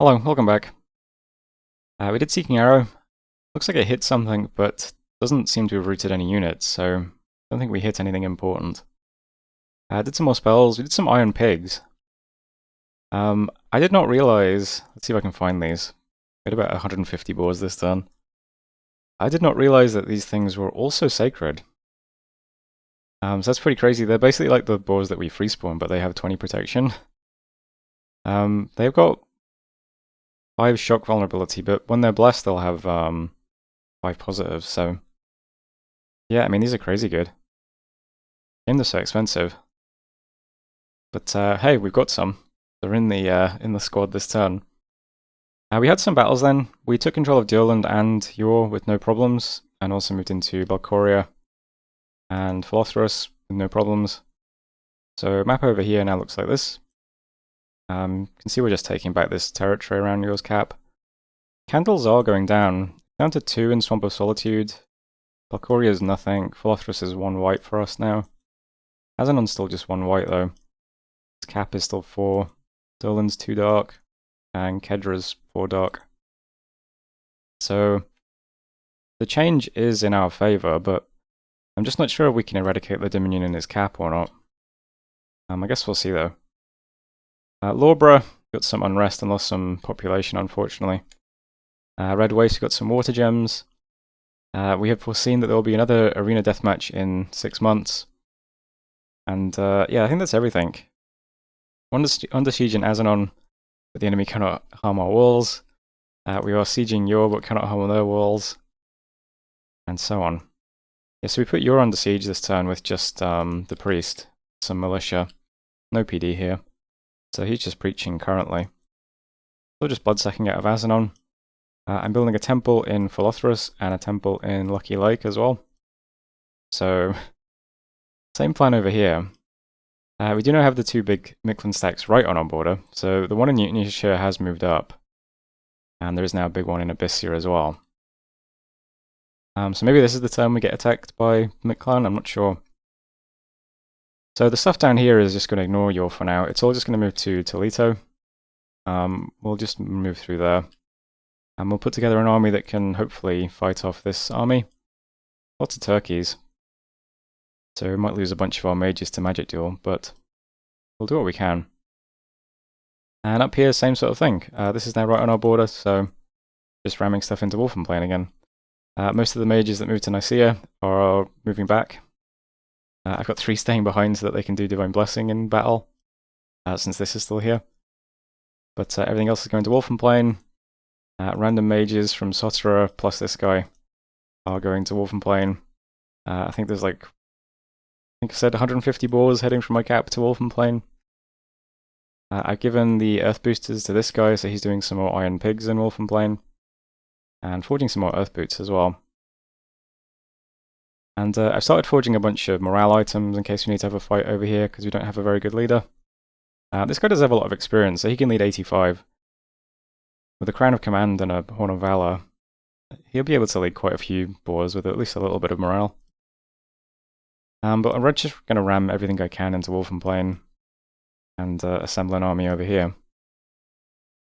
Hello, welcome back. We did Seeking Arrow. Looks like it hit something, but doesn't seem to have routed any units, so I don't think we hit anything important. Did some more spells. We did some Iron Pigs. I did not realize... Let's see if I can find these. We had about 150 boars this turn. I did not realize that these things were also sacred. So that's pretty crazy. They're basically like the boars that we free spawn, but they have 20 protection. They've got 5 shock vulnerability, but when they're blessed, they'll have 5 positives. So, yeah, I mean, these are crazy good. They're so expensive, but hey, we've got some. They're in the squad this turn. We had some battles then. We took control of Durland and Yor with no problems, and also moved into Valcoria and Philothrus with no problems. So map over here now looks like this. You can see we're just taking back this territory around Yor's cap. Candles are going down to 2 in Swamp of Solitude. Valcoria is nothing. Philothrus is 1 white for us now. Azanon's still just 1 white though. His cap is still 4. Durland's 2 dark. And Kedra's 4 dark. So the change is in our favor, but I'm just not sure if we can eradicate the Dominion in his cap or not. I guess we'll see though. Lorbra got some unrest and lost some population, unfortunately. Red Waste got some water gems. We have foreseen that there will be another arena deathmatch in 6 months. And yeah, I think that's everything. Under siege in Azanon, but the enemy cannot harm our walls. We are sieging Yor, but cannot harm their walls. And so on. Yeah, so we put Yor under siege this turn with just the priest, some militia. No PD here. So he's just preaching currently. Still just bloodsacking out of Azanon. I'm building a temple in Philothrus and a temple in Lucky Lake as well. So, same plan over here. We do now have the 2 big Micklin stacks right on our border, so the one in Newtonshire has moved up. And there is now a big one in Abyssia as well. So maybe this is the turn we get attacked by Micklin, I'm not sure. So the stuff down here is just going to ignore Yor for now. It's all just going to move to Toledo. We'll just move through there. And we'll put together an army that can hopefully fight off this army. Lots of turkeys. So we might lose a bunch of our mages to magic duel, but we'll do what we can. And up here, same sort of thing. This is now right on our border, so just ramming stuff into Wolfenplane again. Most of the mages that moved to Nicaea are moving back. I've got 3 staying behind so that they can do Divine Blessing in battle, since this is still here. But everything else is going to Wolfenplane. Random mages from Sotera plus this guy are going to Wolfenplane. I think there's like, I think I said 150 boars heading from my cap to Wolfenplane. I've given the Earth Boosters to this guy, so he's doing some more Iron Pigs in Wolfenplane. And forging some more Earth Boots as well. And I've started forging a bunch of morale items in case we need to have a fight over here, because we don't have a very good leader. This guy does have a lot of experience, so he can lead 85. With a Crown of Command and a Horn of Valor, he'll be able to lead quite a few boars with at least a little bit of morale. But I'm just going to ram everything I can into Wolfenplane and assemble an army over here.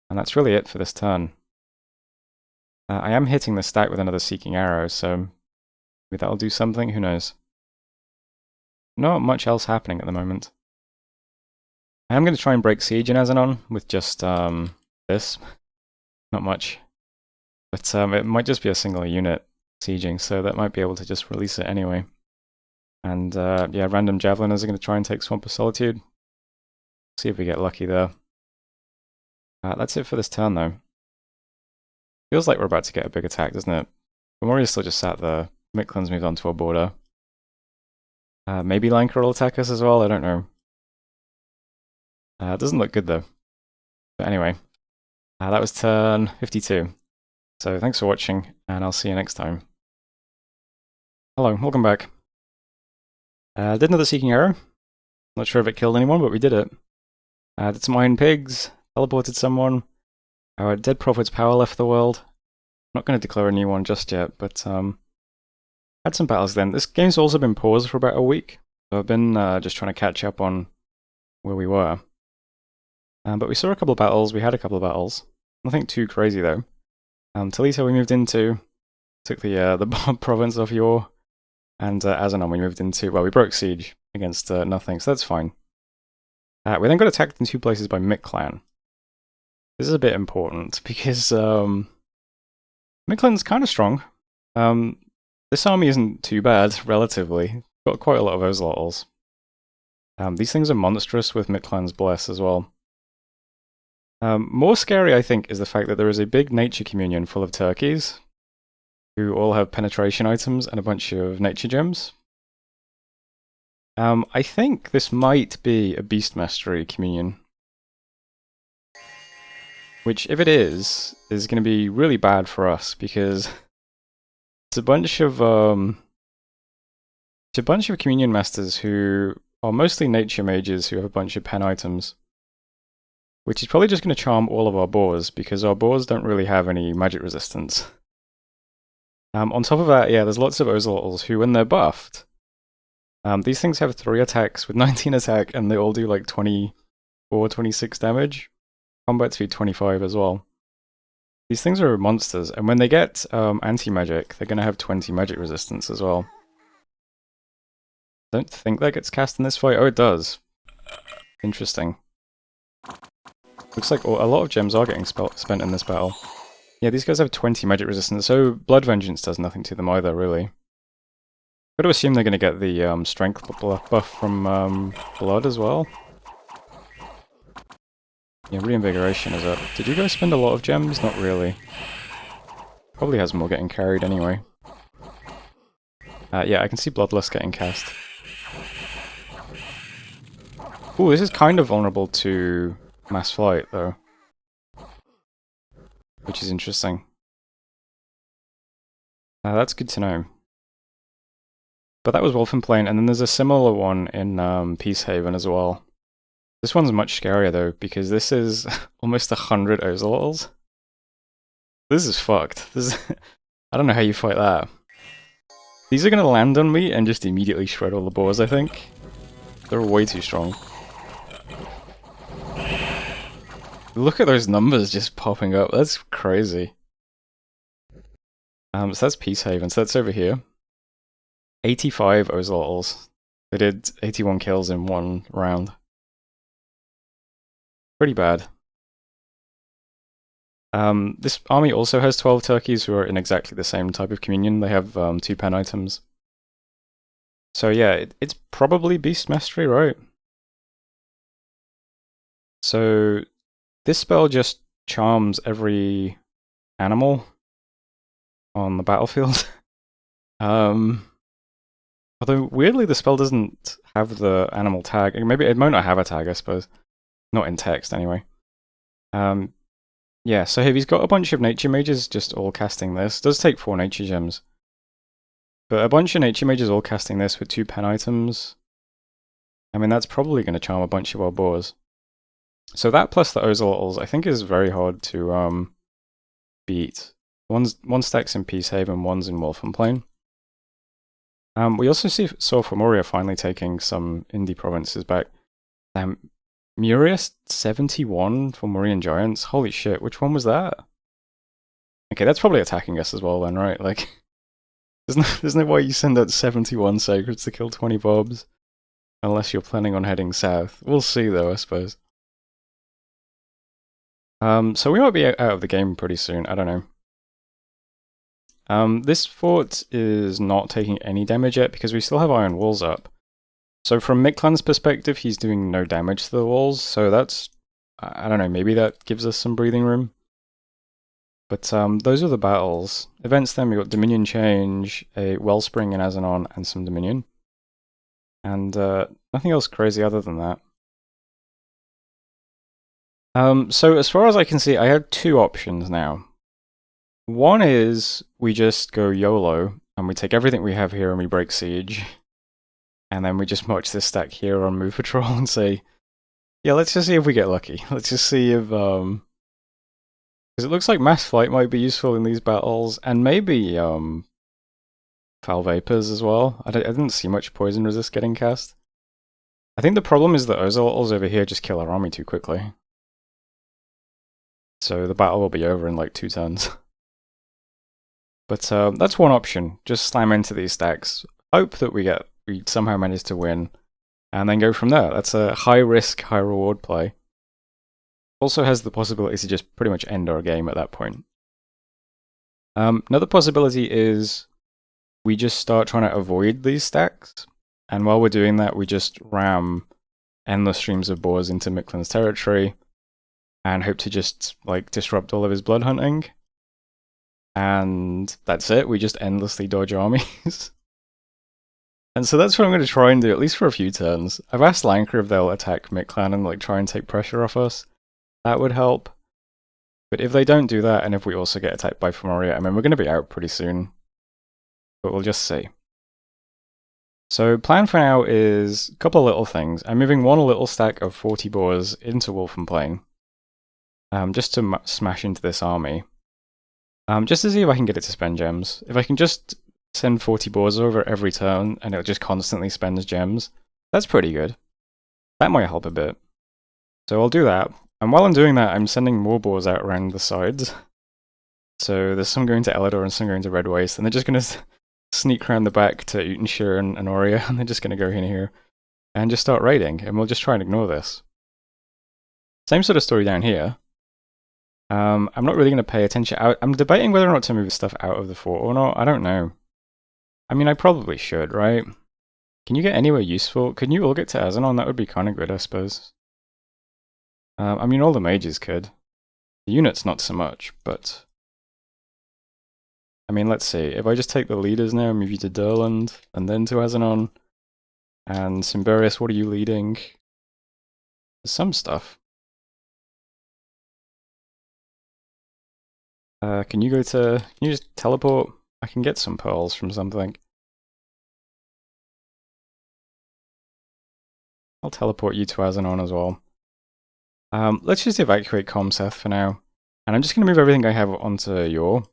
And that's really it for this turn. I am hitting the stack with another Seeking Arrow, so maybe that'll do something, who knows. Not much else happening at the moment. I am going to try and break siege in Azanon with just this. Not much. But it might just be a single unit sieging, so that might be able to just release it anyway. And yeah, random javeliners are going to try and take Swamp of Solitude. See if we get lucky there. That's it for this turn though. Feels like we're about to get a big attack, doesn't it? Memoria's still just sat there. Micklin's moved onto our border. Maybe Lanka will attack us as well, I don't know. It doesn't look good though. But anyway, that was turn 52. So thanks for watching, and I'll see you next time. Hello, welcome back. Did another Seeking Arrow. Not sure if it killed anyone, but we did it. Did some Iron Pigs, teleported someone. Our Dead Prophet's power left the world. I'm not going to declare a new one just yet, but had some battles then. This game's also been paused for about a week, so I've been just trying to catch up on where we were. But we saw a couple of battles, we had a couple of battles. Nothing too crazy though. Talita we moved into, took the province of Yor, and Azanon we moved into, well, we broke siege against nothing, so that's fine. We then got attacked in 2 places by Micklin. This is a bit important because Micklin's kind of strong. This army isn't too bad, relatively. Got quite a lot of Ozelotls. These things are monstrous with Micklin's Bless as well. More scary, I think, is the fact that there is a big nature communion full of turkeys who all have penetration items and a bunch of nature gems. I think this might be a beast mastery communion. Which, if it is going to be really bad for us because it's a bunch of communion masters who are mostly nature mages who have a bunch of pen items. Which is probably just going to charm all of our boars, because our boars don't really have any magic resistance. On top of that, yeah, there's lots of Ozelotls who, when they're buffed, these things have 3 attacks with 19 attack, and they all do like 24, 26 damage. Combat speed 25 as well. These things are monsters, and when they get anti-magic, they're going to have 20 magic resistance as well. Don't think that gets cast in this fight. Oh, it does. Interesting. Looks like a lot of gems are getting spent in this battle. Yeah, these guys have 20 magic resistance, so Blood Vengeance does nothing to them either, really. Got to assume they're going to get the strength buff from Blood as well. Yeah, Reinvigoration is up. Did you guys spend a lot of gems? Not really. Probably has more getting carried anyway. Yeah, I can see Bloodlust getting cast. Ooh, this is kind of vulnerable to Mass Flight, though. Which is interesting. That's good to know. But that was Wolfenplane, and then there's a similar one in Peacehaven as well. This one's much scarier, though, because this is almost 100 Ozelotls. This is fucked. This is I don't know how you fight that. These are going to land on me and just immediately shred all the boars, I think. They're way too strong. Look at those numbers just popping up. That's crazy. So that's Peacehaven. So that's over here. 85 Ozelotls. They did 81 kills in 1 round. Pretty bad. This army also has 12 turkeys who are in exactly the same type of communion. They have 2 pen items. So yeah, it's probably Beast Mastery, right? So this spell just charms every animal on the battlefield. Although weirdly the spell doesn't have the animal tag. Maybe it might not have a tag, I suppose. Not in text, anyway. Yeah, so if he's got a bunch of nature mages just all casting this, it does take 4 nature gems. But a bunch of nature mages all casting this with 2 pen items, I mean, that's probably going to charm a bunch of our boars. So that plus the Ozelotls, I think, is very hard to beat. One stacks in Peacehaven, one's in Wolfenplane. We also saw Fomoriya finally taking some indie provinces back. Murius 71 for Fomorian Giants? Holy shit, which one was that? Okay, that's probably attacking us as well then, right? Like, there's no way you send out 71 Sacreds to kill 20 Bobs. Unless you're planning on heading south. We'll see though, I suppose. So we might be out of the game pretty soon, I don't know. This fort is not taking any damage yet because we still have iron walls up. So from Micklin's perspective, he's doing no damage to the walls, so that's, I don't know, maybe that gives us some breathing room. But those are the battles. Events then, we got Dominion Change, a Wellspring in Azanon, and some Dominion. And nothing else crazy other than that. So as far as I can see, I have 2 options now. One is we just go YOLO, and we take everything we have here and we break siege. And then we just march this stack here on Move Patrol and say, yeah, let's just see if we get lucky. Let's just see if, because it looks like Mass Flight might be useful in these battles, and maybe, Foul Vapors as well. I didn't see much Poison Resist getting cast. I think the problem is that Ozelotls over here just kill our army too quickly. So the battle will be over in like 2 turns. But that's one option. Just slam into these stacks. Hope that we somehow manage to win. And then go from there. That's a high risk, high reward play. Also has the possibility to just pretty much end our game at that point. Another possibility is we just start trying to avoid these stacks. And while we're doing that, we just ram endless streams of boars into Micklin's territory and hope to just like disrupt all of his blood hunting. And that's it, we just endlessly dodge armies. And so that's what I'm going to try and do, at least for a few turns. I've asked Lanker if they'll attack Micklin and like try and take pressure off us. That would help. But if they don't do that, and if we also get attacked by Femoria, I mean, we're going to be out pretty soon. But we'll just see. So plan for now is a couple of little things. I'm moving one little stack of 40 boars into Wolfenplain. Just to smash into this army. Just to see if I can get it to spend gems. If I can just send 40 boars over every turn, and it'll just constantly spend gems, that's pretty good. That might help a bit. So I'll do that. And while I'm doing that, I'm sending more boars out around the sides. So there's some going to Elador and some going to Red Waste, and they're just going to sneak around the back to Utenshire and Oria, and they're just going to go in here and just start raiding, and we'll just try and ignore this. Same sort of story down here. I'm not really going to pay attention. I'm debating whether or not to move stuff out of the fort or not. I don't know. I mean, I probably should, right? Can you get anywhere useful? Can you all get to Azenon? That would be kind of good, I suppose. I mean, all the mages could. The units, not so much, but... I mean, let's see. If I just take the leaders now, move you to Durland, and then to Azenon. And Symberius, what are you leading? There's some stuff. Can you just teleport? I can get some pearls from something. I'll teleport you to Azenon as well. Let's just evacuate Comseth for now. And I'm just going to move everything I have onto Yor.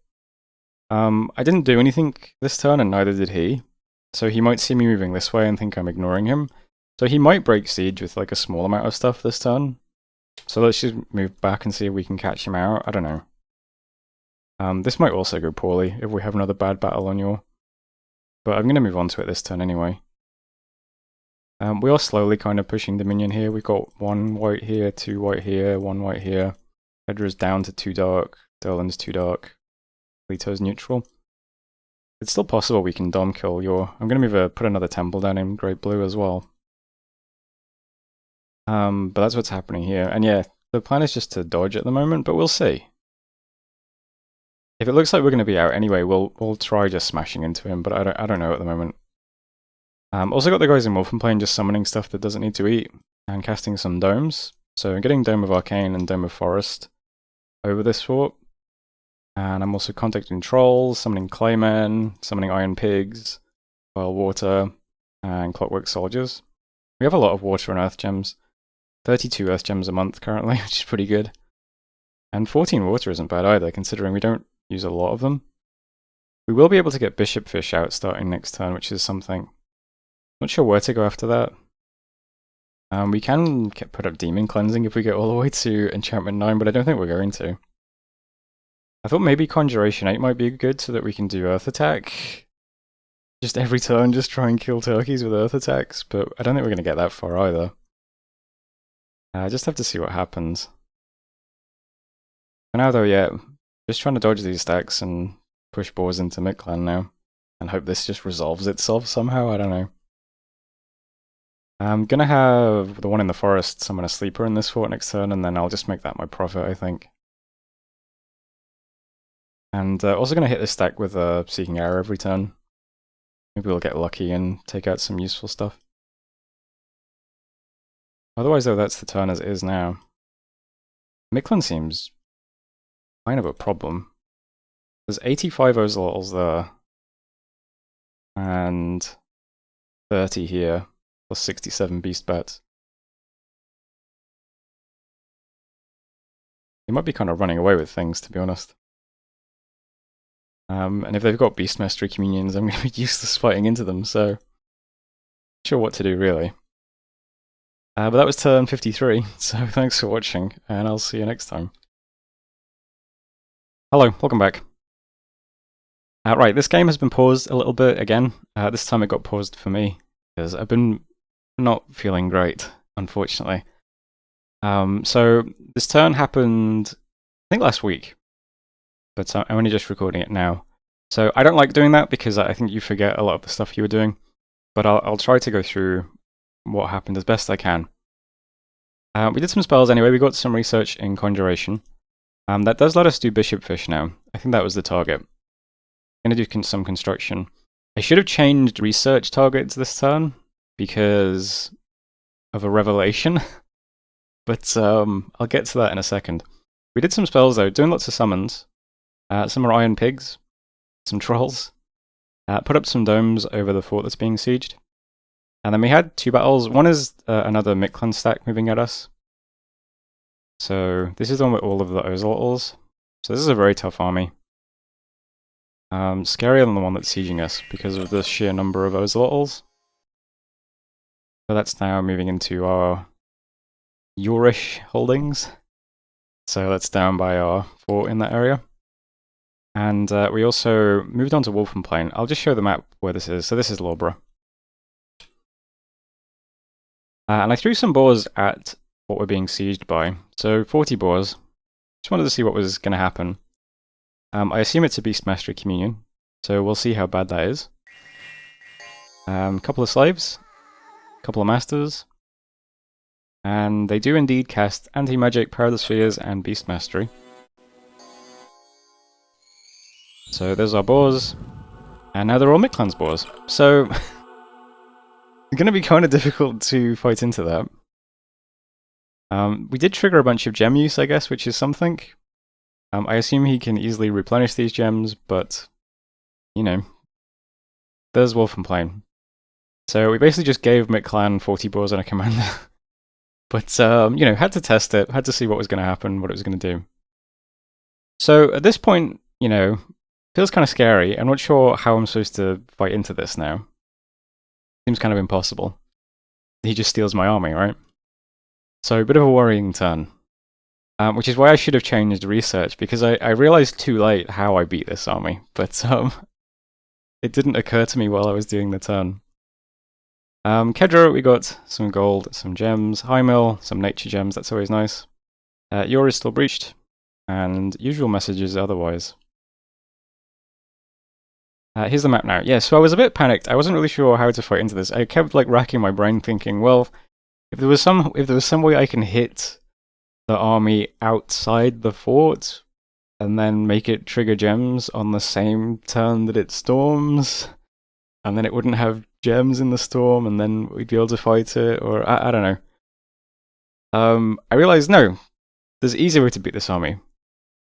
I didn't do anything this turn, and neither did he. So he might see me moving this way and think I'm ignoring him. So he might break siege with like a small amount of stuff this turn. So let's just move back and see if we can catch him out. I don't know. This might also go poorly if we have another bad battle on Yor. But I'm going to move on to it this turn anyway. We are slowly kind of pushing Dominion here. We've got 1 white here, 2 white here, 1 white here. Fedra's down to 2 dark. Durland's 2 dark. Leto's neutral. It's still possible we can dom kill Yor. I'm going to put another temple down in Great Blue as well. But that's what's happening here. And yeah, the plan is just to dodge at the moment, but we'll see. If it looks like we're going to be out anyway, we'll try just smashing into him, but I don't know at the moment. Also got the guys in Wolfenplain just summoning stuff that doesn't need to eat, and casting some domes. So I'm getting Dome of Arcane and Dome of Forest over this fort. And I'm also contacting trolls, summoning claymen, summoning iron pigs, boil water, and clockwork soldiers. We have a lot of water and earth gems. 32 earth gems a month currently, which is pretty good. And 14 water isn't bad either, considering we don't use a lot of them. We will be able to get Bishop Fish out starting next turn, which is something. Not sure where to go after that. We can put up Demon Cleansing if we get all the way to Enchantment 9, but I don't think we're going to. I thought maybe Conjuration 8 might be good so that we can do Earth Attack. Just every turn, just try and kill turkeys with Earth Attacks, but I don't think we're going to get that far either. I just have to see what happens. For now though, yeah, just trying to dodge these stacks and push boars into Micklin now, and hope this just resolves itself somehow, I don't know. I'm gonna have the one in the forest summon a sleeper in this fort next turn, and then I'll just make that my profit, I think. And also gonna hit this stack with a Seeking Arrow every turn. Maybe we'll get lucky and take out some useful stuff. Otherwise though, that's the turn as it is now. Micklin seems kind of a problem. There's 85 Ozolotls there. And 30 here. Plus 67 Beast Bats. He might be kind of running away with things, to be honest. And if they've got Beast Mastery Communions, I'm going to be useless fighting into them, so... Not sure what to do, really. But that was turn 53, so thanks for watching, and I'll see you next time. Hello, welcome back. Right, this game has been paused a little bit again. This time it got paused for me, because I've been not feeling great, unfortunately. So this turn happened, I think last week, but I'm only just recording it now. So I don't like doing that because I think you forget a lot of the stuff you were doing, but I'll try to go through what happened as best I can. We did some spells anyway, we got some research in Conjuration. That does let us do Bishopfish now. I think that was the target. I'm going to do some construction. I should have changed research targets this turn because of a revelation, but I'll get to that in a second. We did some spells though, doing lots of summons. Some are Iron Pigs, some Trolls. Put up some domes over the fort that's being sieged. And then we had 2 battles. One is another Micklin stack moving at us. So this is the one with all of the Ozolotls. So this is a very tough army. Scarier than the one that's sieging us because of the sheer number of Ozolotls. So that's now moving into our Yorish holdings. So that's down by our fort in that area. And we also moved on to Wolfenplain. I'll just show the map where this is. So this is Lawborough. And I threw some boars at what we're being sieged by. So 40 boars. Just wanted to see what was going to happen. I assume it's a Beast Mastery Communion, so we'll see how bad that is. Couple of slaves, couple of masters, and they do indeed cast Anti-Magic, Power of the Spheres, and Beast Mastery. So there's our boars, and now they're all Micklin's boars. So it's going to be kind of difficult to fight into that. We did trigger a bunch of gem use, I guess, which is something. I assume he can easily replenish these gems, but, you know, there's Wolfenplain. So we basically just gave Micklin 40 boars on a commander. But, you know, had to test it, had to see what was going to happen, what it was going to do. So at this point, you know, feels kind of scary. I'm not sure how I'm supposed to fight into this now. Seems kind of impossible. He just steals my army, right? So a bit of a worrying turn. Which is why I should have changed research, because I realized too late how I beat this army, but it didn't occur to me while I was doing the turn. Kedra, we got some gold, some gems, high mill, some nature gems, that's always nice. Yor is still breached, and usual messages otherwise. Here's the map now. Yeah, so I was a bit panicked. I wasn't really sure how to fight into this. I kept like racking my brain thinking, well, if there was some way I can hit the army outside the fort and then make it trigger gems on the same turn that it storms, and then it wouldn't have gems in the storm, and then we'd be able to fight it, or I don't know. I realized, no, there's an easier way to beat this army.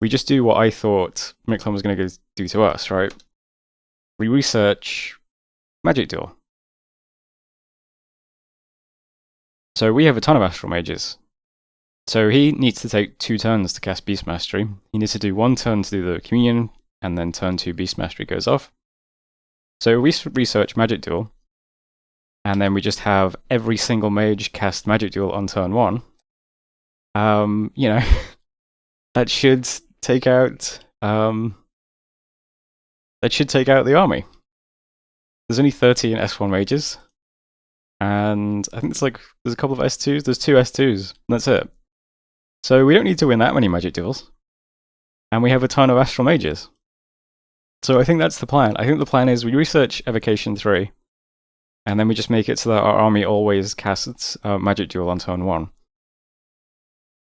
We just do what I thought Micklin was going to do to us, right? We research Magic Duel. So we have a ton of Astral Mages. So he needs to take 2 turns to cast Beast Mastery. He needs to do 1 turn to do the Communion, and then turn 2 Beast Mastery goes off. So we research Magic Duel, and then we just have every single mage cast Magic Duel on turn 1. You know, that should take out the army. There's only 13 S1 mages, and I think it's like there's a couple of S2s. There's 2 S2s, and that's it. So we don't need to win that many Magic Duels. And we have a ton of Astral Mages. So I think that's the plan. I think the plan is we research Evocation 3, and then we just make it so that our army always casts Magic Duel on turn 1.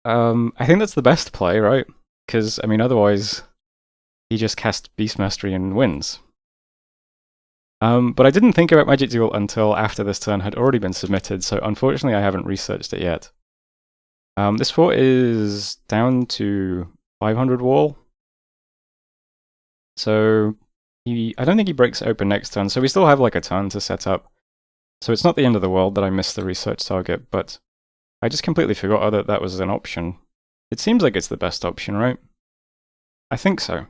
I think that's the best play, right? Because, I mean, otherwise, he just casts Beast Mastery and wins. But I didn't think about Magic Duel until after this turn had already been submitted, so unfortunately I haven't researched it yet. This fort is down to 500 wall. So I don't think he breaks it open next turn, so we still have like a turn to set up. So it's not the end of the world that I missed the research target, but I just completely forgot that that was an option. It seems like it's the best option, right? I think so.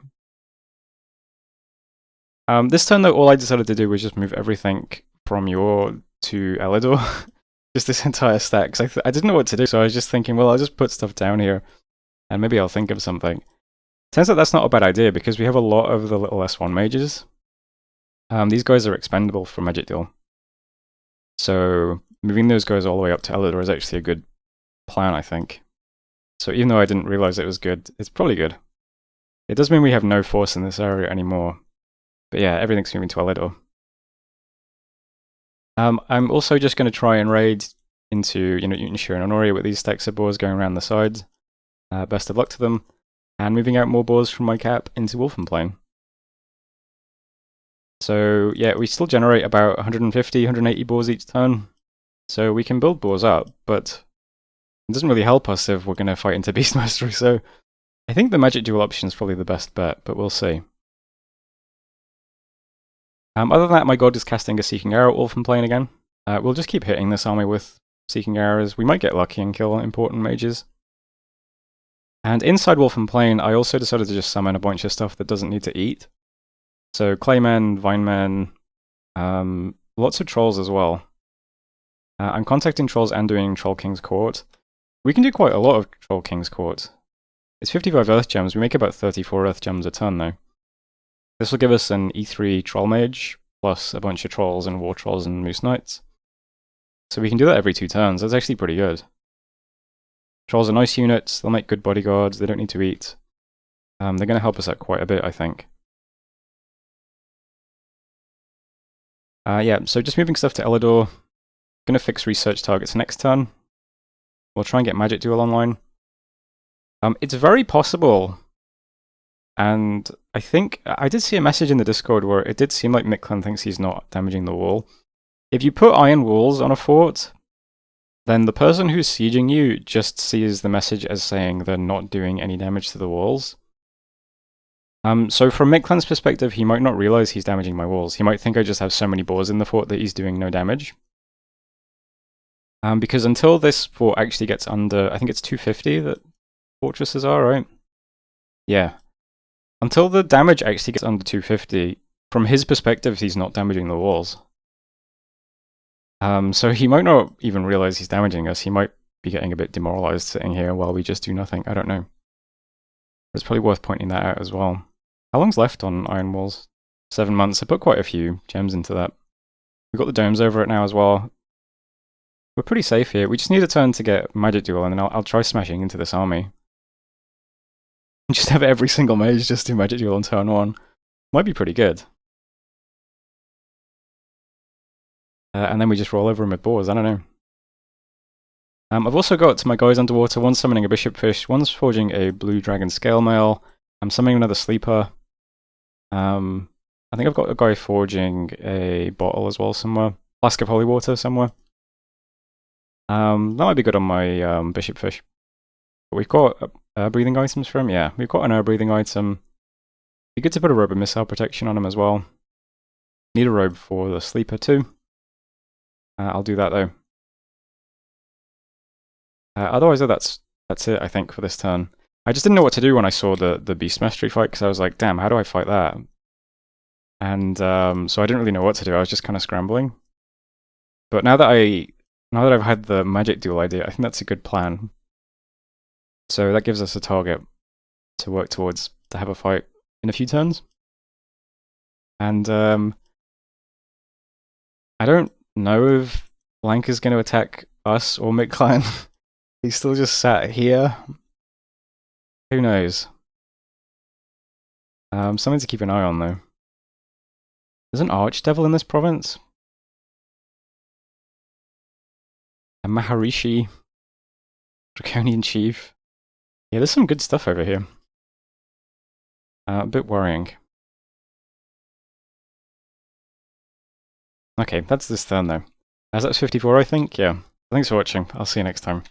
This turn though, all I decided to do was just move everything from Yor to Elidor. Just this entire stack, because I didn't know what to do, so I was just thinking, well, I'll just put stuff down here, and maybe I'll think of something. Turns out that's not a bad idea because we have a lot of the little S1 mages. These guys are expendable for Magic Duel. So moving those guys all the way up to Elidor is actually a good plan, I think. So even though I didn't realize it was good, it's probably good. It does mean we have no force in this area anymore. But yeah, everything's moving to Elidor. I'm also just going to try and raid into Unisha and Honoria with these stacks of boars going around the sides. Best of luck to them. And moving out more boars from my cap into Wolfenplain. So yeah, we still generate about 150, 180 boars each turn. So we can build boars up, but it doesn't really help us if we're going to fight into Beast Mastery. So I think the Magic Duel option is probably the best bet, but we'll see. Other than that, my god is casting a Seeking Arrow at Wolfenplain again. We'll just keep hitting this army with Seeking Arrows. We might get lucky and kill important mages. And inside Wolfenplain, I also decided to just summon a bunch of stuff that doesn't need to eat. So Claymen, Vinemen, lots of trolls as well. I'm contacting trolls and doing Troll King's Court. We can do quite a lot of Troll King's Court. It's 55 Earth Gems. We make about 34 Earth Gems a turn though. This will give us an E3 Troll Mage, plus a bunch of Trolls and War Trolls and Moose Knights. So we can do that every 2 turns. That's actually pretty good. Trolls are nice units. They'll make good bodyguards. They don't need to eat. They're going to help us out quite a bit, I think. Yeah, so just moving stuff to Elidor. Going to fix research targets next turn. We'll try and get Magic Duel online. It's very possible, and I think I did see a message in the Discord where it did seem like Micklin thinks he's not damaging the wall. If you put iron walls on a fort, then the person who's sieging you just sees the message as saying they're not doing any damage to the walls. So from Micklin's perspective, he might not realize he's damaging my walls. He might think I just have so many boars in the fort that he's doing no damage. Because until this fort actually gets under, I think it's 250 that fortresses are, right? Yeah. Until the damage actually gets under 250, from his perspective, he's not damaging the walls. So he might not even realize he's damaging us. He might be getting a bit demoralized sitting here while we just do nothing. I don't know. It's probably worth pointing that out as well. How long's left on Iron Walls? 7 months. I put quite a few gems into that. We've got the domes over it now as well. We're pretty safe here. We just need a turn to get Magic Duel, and then I'll try smashing into this army. Just have every single mage just do Magic Duel on turn 1. Might be pretty good. And then we just roll over him with boars, I don't know. I've also got my guys underwater. One's summoning a Bishop Fish, one's forging a Blue Dragon Scale Mail. I'm summoning another Sleeper. I think I've got a guy forging a bottle as well somewhere. Flask of Holy Water somewhere. That might be good on my Bishop Fish. But we've got breathing items for him. Yeah, we've got an air breathing item. Be good to put a robe of missile protection on him as well. Need a robe for the Sleeper too. I'll do that though. Otherwise, that's it, I think, for this turn. I just didn't know what to do when I saw the Beast Mastery fight, because I was like, damn, how do I fight that? And so I didn't really know what to do. I was just kind of scrambling. But now that I've had the Magic Duel idea, I think that's a good plan. So that gives us a target to work towards to have a fight in a few turns. And I don't know if Blank is going to attack us or Micklin. He's still just sat here. Who knows? Something to keep an eye on, though. There's an Archdevil in this province. A Maharishi. Draconian Chief. Yeah, there's some good stuff over here. A bit worrying. Okay, that's this turn, though. That's 54, I think? Yeah. Thanks for watching. I'll see you next time.